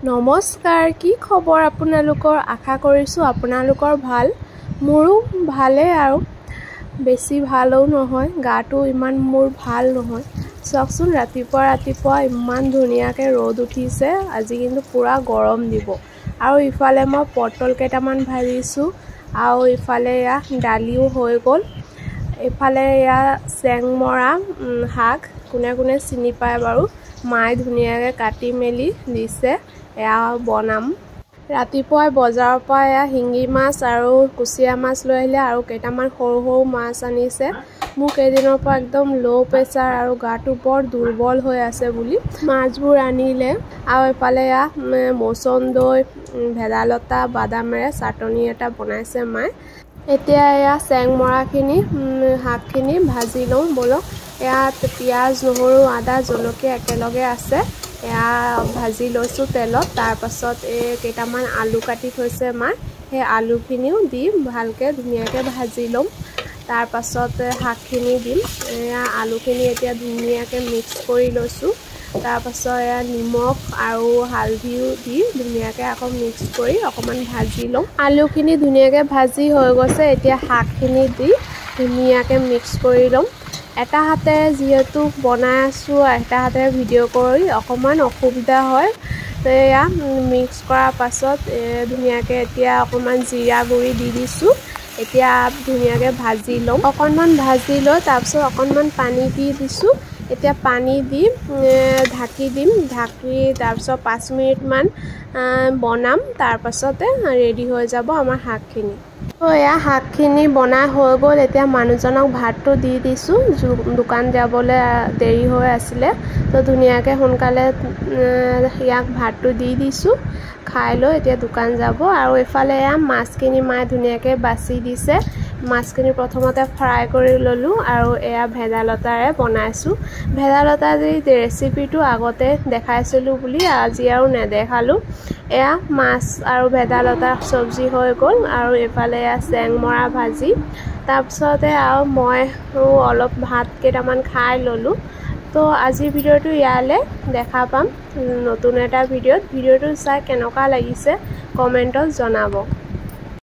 নমস্কাৰ, কি খবৰ আপোনালোকৰ? আশা কৰিছোঁ আপোনালোকৰ ভাল। মোৰো ভালে আৰু বেছি ভালও নহয়, গাটো ইমান মোৰ ভাল নহয়। চাওকচোন, ৰাতিপুৱা ইমান ধুনীয়াকৈ ৰ'দ উঠিছে। আজি কিন্তু পুৰা গৰম দিব। আৰু ইফালে মই পটল কেইটামান ভাজিছোঁ আৰু ইফালে এয়া দালিও হৈ গ'ল। ইফালে এয়া চেংমৰা শাক, কোনে কোনে চিনি পায় বাৰু, মায়ে ধুনীয়াকৈ কাটি মেলি দিছে। এয়া বনাম। ৰাতিপুৱাই বজাৰৰ পৰা এয়া শিঙি মাছ আৰু কুচিয়া মাছ লৈ আহিলে আৰু কেইটামান সৰু সৰু মাছ আনিছে। মোৰ কেইদিনৰ পৰা একদম ল' প্ৰেছাৰ আৰু গাটো বৰ দুৰ্বল হৈ আছে বুলি মাছবোৰ আনিলে। আৰু এফালে এয়া মচন্দৈ, ভেদাইলতা, বাদামেৰে চাটনি এটা বনাইছে মায়ে। এতিয়া এয়া চেংমৰাখিনি শাকখিনি ভাজি লওঁ ব'লক। এয়া পিঁয়াজ, নহৰু, আদা, জলকীয়া একেলগে আছে। এয়া ভাজি লৈছোঁ তেলত। তাৰপাছত কেইটামান আলু কাটি থৈছে মায়ে, সেই আলুখিনিও দি ভালকৈ ধুনীয়াকৈ ভাজি ল'ম। তাৰপাছত শাকখিনি দিম। এয়া আলুখিনি এতিয়া ধুনীয়াকৈ মিক্স কৰি লৈছোঁ। তাৰপাছত এয়া নিমখ আৰু হালধিও দি ধুনীয়াকৈ আকৌ মিক্স কৰি অকণমান ভাজি ল'ম। আলুখিনি ধুনীয়াকৈ ভাজি হৈ গৈছে। এতিয়া শাকখিনি দি ধুনীয়াকৈ মিক্স কৰি ল'ম। এটা হাতে যিহেতু বনাই আছোঁ, এটা হাতে ভিডিঅ' কৰি অকণমান অসুবিধা হয়। এয়া মিক্স কৰাৰ পাছত ধুনীয়াকৈ এতিয়া অকণমান জিৰা গুড়ি দি দিছোঁ। এতিয়া ধুনীয়াকৈ ভাজি ল'ম। অকণমান ভাজি লৈ তাৰপিছত অকণমান পানী দি দিছোঁ। এতিয়া পানী দি ঢাকি দিম। ঢাকি তাৰপিছত 5 মিনিটমান বনাম। তাৰপাছতে ৰেডি হৈ যাব আমাৰ শাকখিনি। এয়া শাকখিনি বনাই হৈ গ'ল। এতিয়া মানুহজনক ভাতটো দি দিছোঁ। দোকান যাবলৈ দেৰি হৈ আছিলে, তো ধুনীয়াকৈ সোনকালে ইয়াক ভাতটো দি দিছোঁ। খাই লৈ এতিয়া দোকান যাব। আৰু এইফালে এয়া মাছখিনি মায়ে ধুনীয়াকৈ বাছি দিছে। মাছখিনি প্ৰথমতে ফ্ৰাই কৰি ল'লোঁ আৰু এয়া ভেদাইলতাৰে বনাইছোঁ। ভেদাইলতাৰ ৰেচিপিটো আগতে দেখাইছিলোঁ বুলি আজি আৰু নেদেখালোঁ। এয়া মাছ আৰু ভেদাইলতাৰ চব্জি হৈ গ'ল। আৰু এইফালে এয়া চেংমৰা ভাজি। তাৰপিছতে আৰু মই অলপ ভাত কেইটামান খাই ল'লোঁ। তো আজিৰ ভিডিঅ'টো ইয়ালৈ, দেখা পাম নতুন এটা ভিডিঅ'টো চাই কেনেকুৱা লাগিছে কমেণ্টত জনাব।